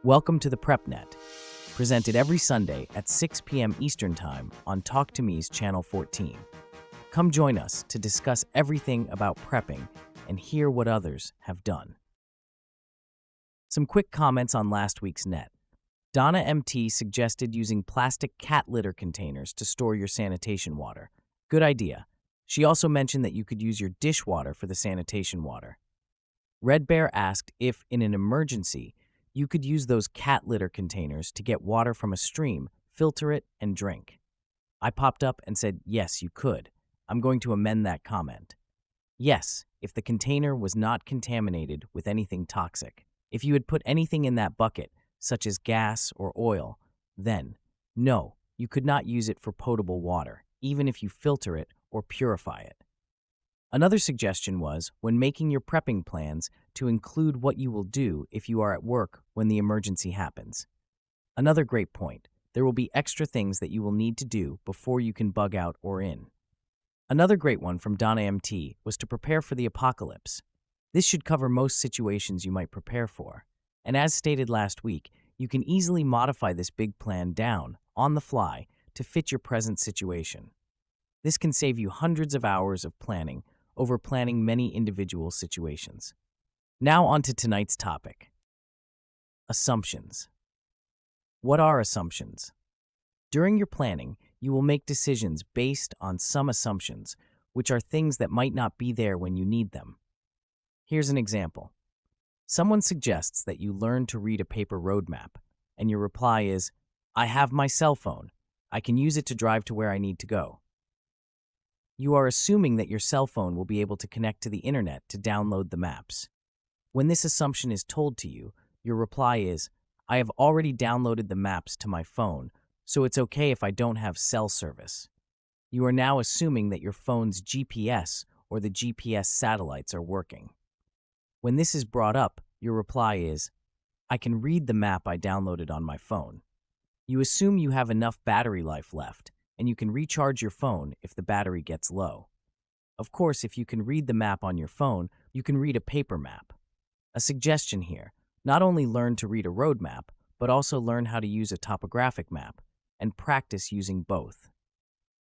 Welcome to the PrepNet, presented every Sunday at 6 p.m. Eastern Time on Talk2Me's Channel 14. Come join us to discuss everything about prepping and hear what others have done. Some quick comments on last week's net. Donna MT suggested using plastic cat litter containers to store your sanitation water. Good idea. She also mentioned that you could use your dishwater for the sanitation water. Red Bear asked if, in an emergency, you could use those cat litter containers to get water from a stream, filter it, and drink. I popped up and said, yes, you could. I'm going to amend that comment. Yes, if the container was not contaminated with anything toxic. If you had put anything in that bucket, such as gas or oil, then, no, you could not use it for potable water, even if you filter it or purify it. Another suggestion was, when making your prepping plans, to include what you will do if you are at work when the emergency happens. Another great point, there will be extra things that you will need to do before you can bug out or in. Another great one from Donna MT was to prepare for the apocalypse. This should cover most situations you might prepare for. And as stated last week, you can easily modify this big plan down, on the fly, to fit your present situation. This can save you hundreds of hours of planning over planning many individual situations. Now on to tonight's topic. Assumptions. What are assumptions? During your planning, you will make decisions based on some assumptions, which are things that might not be there when you need them. Here's an example. Someone suggests that you learn to read a paper roadmap, and your reply is, I have my cell phone. I can use it to drive to where I need to go. You are assuming that your cell phone will be able to connect to the internet to download the maps. When this assumption is told to you, your reply is, I have already downloaded the maps to my phone, so it's okay if I don't have cell service. You are now assuming that your phone's GPS or the GPS satellites are working. When this is brought up, your reply is, I can read the map I downloaded on my phone. You assume you have enough battery life left, and you can recharge your phone if the battery gets low. Of course, if you can read the map on your phone, you can read a paper map. A suggestion here, not only learn to read a road map, but also learn how to use a topographic map, and practice using both.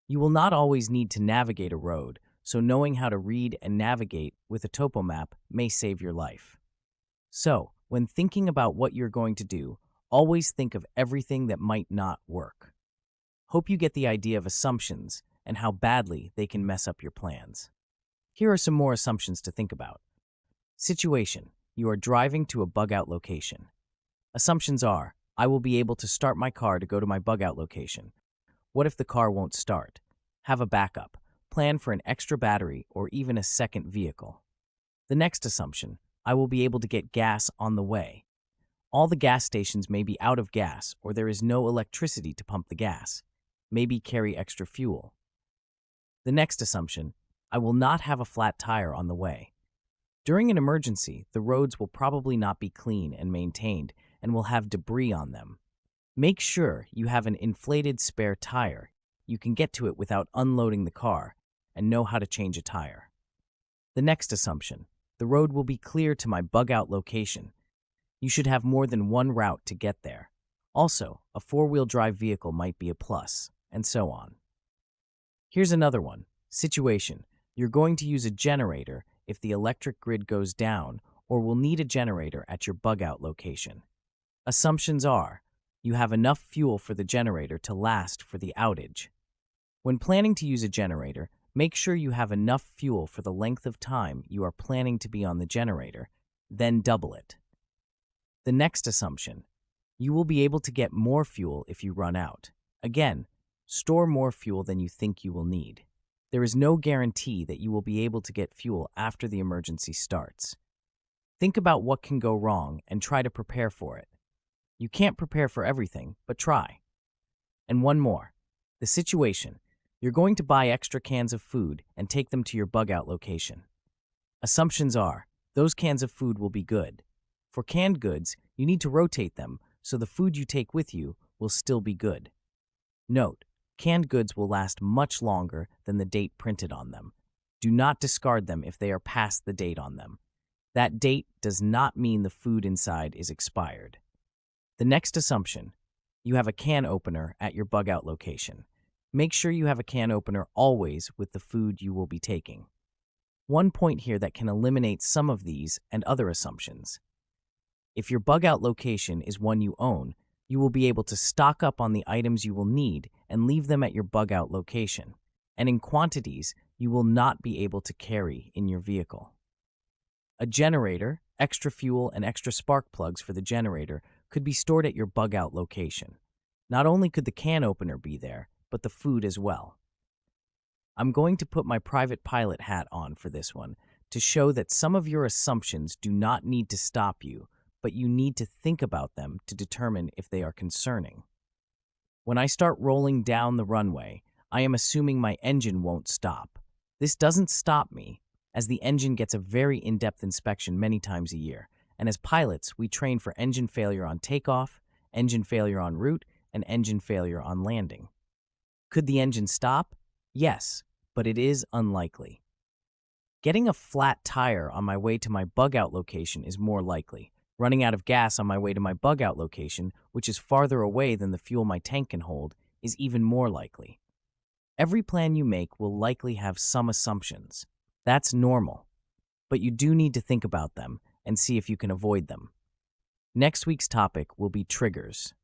You will not always need to navigate a road, so knowing how to read and navigate with a topo map may save your life. So, when thinking about what you're going to do, always think of everything that might not work. Hope you get the idea of assumptions and how badly they can mess up your plans. Here are some more assumptions to think about. Situation. You are driving to a bug-out location. Assumptions are, I will be able to start my car to go to my bug-out location. What if the car won't start? Have a backup. Plan for an extra battery or even a second vehicle. The next assumption, I will be able to get gas on the way. All the gas stations may be out of gas or there is no electricity to pump the gas. Maybe carry extra fuel. The next assumption, I will not have a flat tire on the way. During an emergency, the roads will probably not be clean and maintained and will have debris on them. Make sure you have an inflated spare tire. You can get to it without unloading the car and know how to change a tire. The next assumption, the road will be clear to my bug-out location. You should have more than one route to get there. Also, a four-wheel drive vehicle might be a plus, and so on. Here's another one. Situation. You're going to use a generator if the electric grid goes down or will need a generator at your bug-out location. Assumptions are, you have enough fuel for the generator to last for the outage. When planning to use a generator, make sure you have enough fuel for the length of time you are planning to be on the generator, then double it. The next assumption, you will be able to get more fuel if you run out. Again, store more fuel than you think you will need. There is no guarantee that you will be able to get fuel after the emergency starts. Think about what can go wrong and try to prepare for it. You can't prepare for everything, but try. And one more. The situation. You're going to buy extra cans of food and take them to your bug-out location. Assumptions are, those cans of food will be good. For canned goods, you need to rotate them so the food you take with you will still be good. Note, canned goods will last much longer than the date printed on them. Do not discard them if they are past the date on them. That date does not mean the food inside is expired. The next assumption, you have a can opener at your bug out location. Make sure you have a can opener always with the food you will be taking. One point here that can eliminate some of these and other assumptions. If your bug out location is one you own, you will be able to stock up on the items you will need and leave them at your bug out location, and in quantities you will not be able to carry in your vehicle. A generator, extra fuel, and extra spark plugs for the generator could be stored at your bug out location. Not only could the can opener be there, but the food as well. I'm going to put my private pilot hat on for this one to show that some of your assumptions do not need to stop you, but you need to think about them to determine if they are concerning. When I start rolling down the runway, I am assuming my engine won't stop. This doesn't stop me, as the engine gets a very in-depth inspection many times a year, and as pilots, we train for engine failure on takeoff, engine failure en route, and engine failure on landing. Could the engine stop? Yes, but it is unlikely. Getting a flat tire on my way to my bug-out location is more likely. Running out of gas on my way to my bug-out location, which is farther away than the fuel my tank can hold, is even more likely. Every plan you make will likely have some assumptions. That's normal, but you do need to think about them and see if you can avoid them. Next week's topic will be triggers.